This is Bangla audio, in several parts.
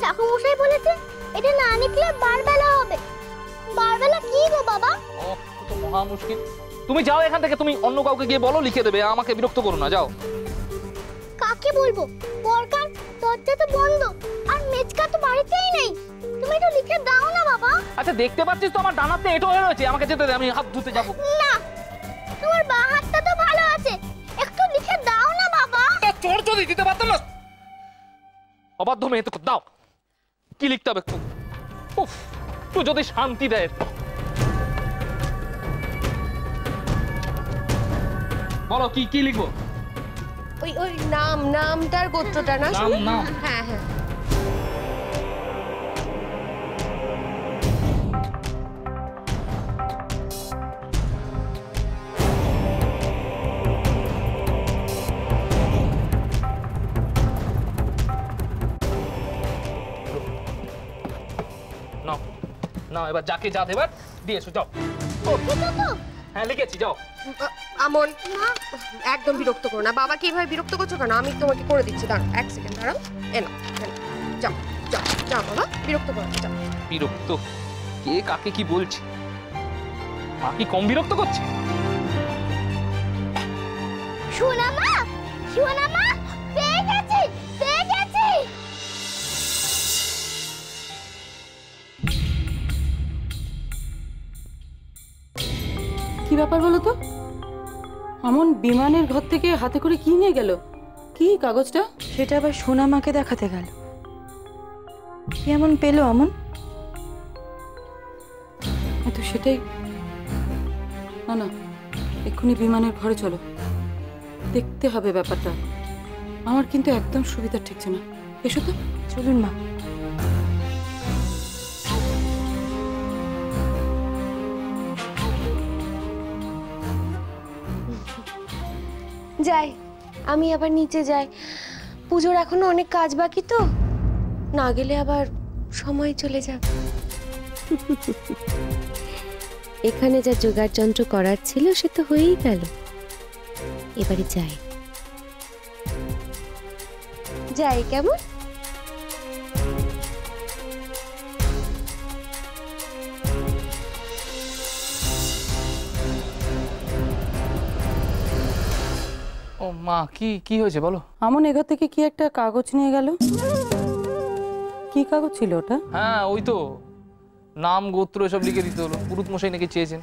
ঠাকুরমশাই বলেছে এটা না লিখলে বারবেলা হবে। বারবেলা কি গো বাবা? ও তো মহা মুশকিল। তুমি যাও এখান থেকে, তুমি অন্য কাউকে গিয়ে বলো লিখে দেবে, আমাকে বিরক্ত করো না, যাও। কাকে বলবো? বরকার দরজা তো বন্ধ আর মেজকা তো বাড়িতেই নেই। তুমি একটু লিখে দাও না বাবা। আচ্ছা দেখতে পাচ্ছিস তো আমার ডানাতে এঁটো হয়ে রয়েছে, আমাকে যেতে দে, আমি হাত ধুতে যাবো। না, তোমার বাঁ হাতটা তো ভালো আছে, একটু লিখে দাও না বাবা। চোর যদি দিতে পারতাম না। অবাধ্য মেয়ে তো, দাও কি লিখতে হবে। উফ, তুই যদি শান্তি দেয়। বলো কি কি লিখবো? ওই ওই নামটার গোত্রটা না? নাম। হ্যাঁ হ্যাঁ। না এবার যাকে যা দেবার দিয়ে এসো, যাও। হ্যাঁ লিখেছি, যাও। আমন একদম বিরক্ত করো না। বাবাকে এইভাবে বিরক্ত করছো কেন? আমি তোমাকে করে দিচ্ছি, দাঁড়াও 1 সেকেন্ড, দাঁড়াও। এনো যাও যাও যাও বাবা, বিরক্ত করো না, যাও। বিরক্ত? কে কাকে কি বলছে? মা কি কম বিরক্ত করছে? শোনা মা, শোনা মা, পেয়ে গেছি, পেয়ে গেছি। কি ব্যাপার বলো তো? আমন বিমানের ঘর থেকে হাতে করে কি নিয়ে গেল? কি কাগজটা? সেটা আবার সোনামাকে দেখাতে গেল। কি এমন পেলো আমন? তো সেটাই। না না, এক্ষুনি বিমানের ঘরে চলো, দেখতে হবে ব্যাপারটা। আমার কিন্তু একদম সুবিধা ঠেকছে না। এসো তো। চলুন মা। যাই, আমি আবার নিচে যাই। পুজোর এখনো অনেক কাজ বাকি তো, না গেলে আবার সময় চলে যাবে। এখানে যা জোগাড় যন্ত্র করার ছিল সে তো হয়েই গেল। এবারে যাই যাই, কেমন? ও মা, কি কি হয়েছে বলো? আমন এঘর থেকে কি একটা কাগজ নিয়ে গেল। কি কাগজ ছিল ওটা? হ্যাঁ ওই তো, নাম গোত্র এসব লিখে দিতে হলো। পুরুত মশাই নাকি চেয়েছেন।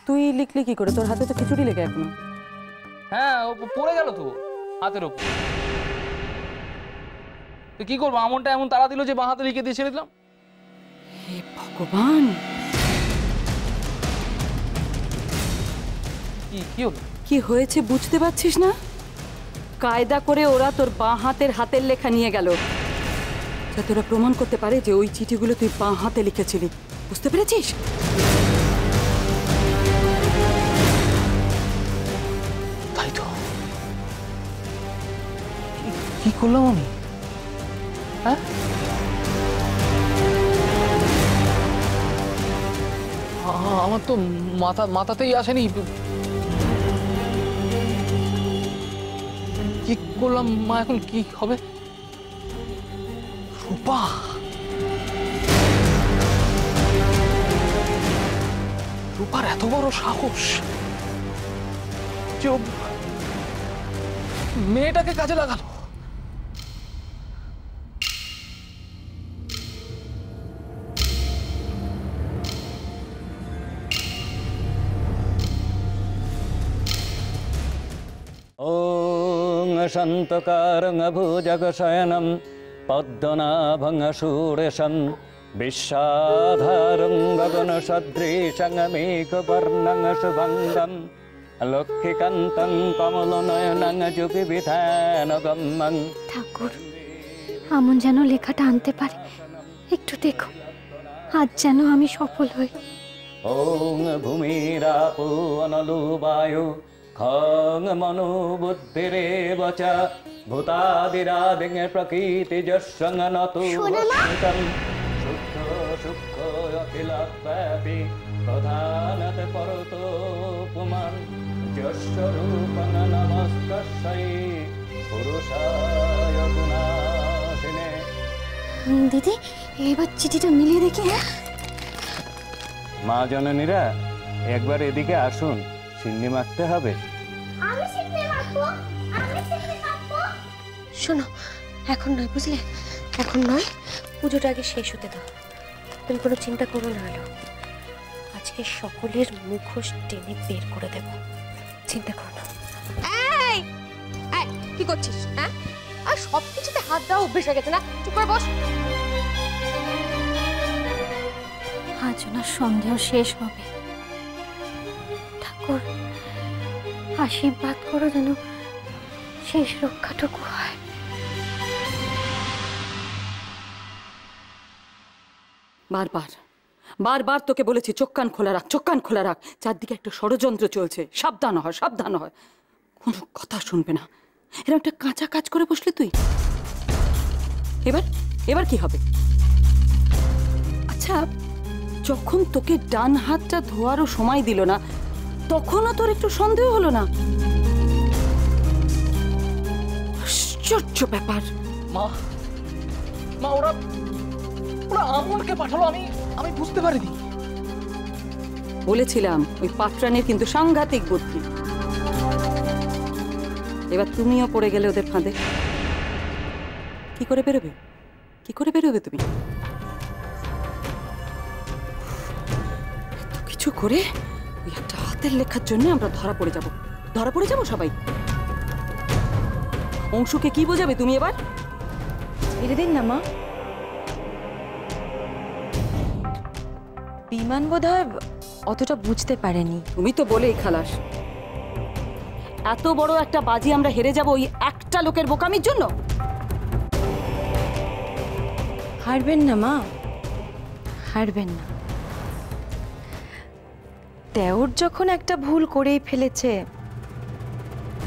তুই লিখলি কি করে? তোর হাতে তো খিচুড়ি লেগে এখনো। হ্যাঁ ও পড়ে গেল তো হাতের ওপর। তো কি করবো, আমনটা এমন তাড়া দিল যে বাঁ হাতে লিখে দিয়ে ছেড়ে দিলাম। হে ভগবান! কি কি হলো? কি হয়েছে বুঝতে পারছিস না? কায়দা করে ওরা তোর বাঁ হাতের লেখা নিয়ে গেল, যাতে ওরা প্রমাণ করতে পারে যে ওই চিঠিগুলো তুই বাঁ হাতে লিখেছিলি। বুঝতে পেরেছিস? তাই তো। কি করলাম আমি? হ্যাঁ আমার তো মাথাতেই আসেনি। কি করলাম মা? এখন কি হবে? রূপা, রূপার এত বড় সাহস যে মেয়েটাকে কাজে লাগালো। ওং শান্তকারং ভুজগশয়নম পদ্মনাভং সুরেশম বিশ্বাধারং গগনসদৃশং মেঘবর্ণং শুভঙ্গম লক্ষ্মীকান্তং কমলনয়নং যুগবিধানগম্যং। ঠাকুর, আমন যেন লেখাটা আনতে পারে, একটু দেখো, আজ যেন আমি সফল হই। ওং ভূমিরাপো অনলো বায়ু খং মনো বুদ্ধিরেব চ ভূতাদিরাদিং প্রকৃতিজস্বং নতো বসন্তং শুদ্ধ সুখ অখিলব্যাপী প্রধানত পরতো পুমান যস্য রূপং নমস্তস্যৈ পুরুষায় গুণায় দিদি এবার চিঠিটা মিলিয়ে দেখি। হ্যাঁ মা জননীরা একবার এদিকে আসুন, সিন্নি মাখতে হবে। আমি শিখতে পারবো, আমি শিখতে পারবো। শোনো, এখন নয় বুঝলে, এখন নয়, পুজোটা আগে শেষ হতে দাও। তুমি কোনো চিন্তা করো না আলো, আজকে সকলের মুখোশ টেনে বের করে দেব, চিন্তা করো না। এই এই কি করছিস? হ্যাঁ, আর সব কিছুতে হাত দেওয়া অভ্যেস হয়ে গেছে না? চুপ করে বস। আজ ওনার সন্দেহ শেষ হবে। ঠাকুর আশীর্বাদ করো যেন শেষ রক্ষাটুকু হয়। বারবার বারবার তোকে বলেছি চোখ কান খোলা রাখ, চোখ কান খোলা রাখ। চারদিকে একটা ষড়যন্ত্র চলছে, সাবধান হয়, সাবধান হয়। কোনো কথা শুনবে না। এরকম একটা কাঁচা কাজ করে বসলি তুই। এবার এবার কি হবে? আচ্ছা, যখন তোকে ডান হাতটা ধোয়ারও সময় দিল না, তখনও তোর একটু সন্দেহ হলো না? আশ্চর্য ব্যাপার। মা মা ওরা ওরা আমুলকে পাঠালো, আমি বুঝতে পারিনি। বলেছিলাম ওই পাত্রানের কিন্তু সাংঘাতিক বুদ্ধি। এবার তুমিও পড়ে গেলে ওদের ফাঁদে। কি করে বেরোবে, কি করে বেরোবে তুমি? এত কিছু করে ওই একটা হাতের লেখার জন্য আমরা ধরা পড়ে যাব, ধরা পড়ে যাব সবাই। অংশুকে কি বোঝাবে তুমি এবার? ছেড়ে দিন না মা। বিমান বোধহয় অতটা বুঝতে পারেনি। তুমি তো বলেই খালাস। এত বড় একটা বাজি আমরা হেরে যাব ওই একটা লোকের বোকামির জন্য? হারবেন না মা, হারবেন না। দেওর যখন একটা ভুল করেই ফেলেছে,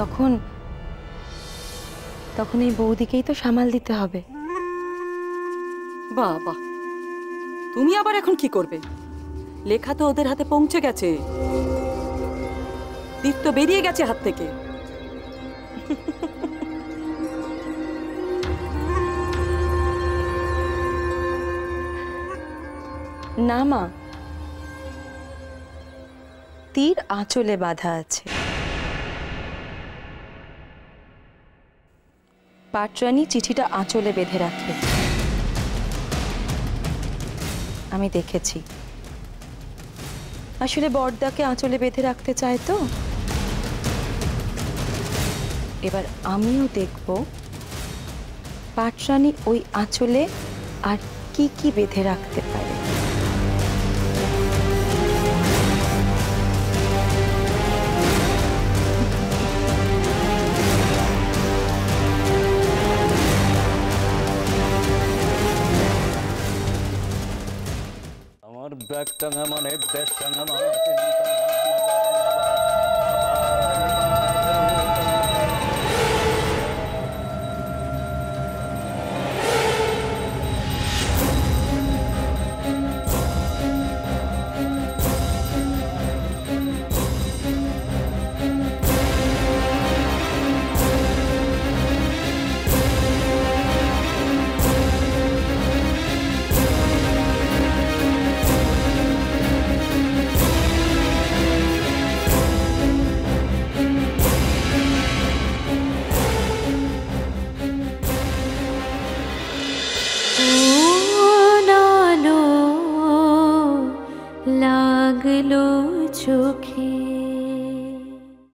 তখন তখন এই বৌদিকেই তো সামাল দিতে হবে। বাহ বাহ, তুমি আবার এখন কি করবে? লেখা তো ওদের হাতে পৌঁছে গেছে, তীর তো বেরিয়ে গেছে হাত থেকে। না মা, তীর আঁচলে বাঁধা আছে। পাটরানী চিঠিটা আঁচলে বেঁধে রাখে, আমি দেখেছি। আসলে বড়দাকে আঁচলে বেঁধে রাখতে চায় তো। এবার আমিও দেখব পাটরানী ওই আঁচলে আর কি কি বেঁধে রাখতে পারে। আমার ব্যক্তং মনে দেশং মা লাগলো চোখে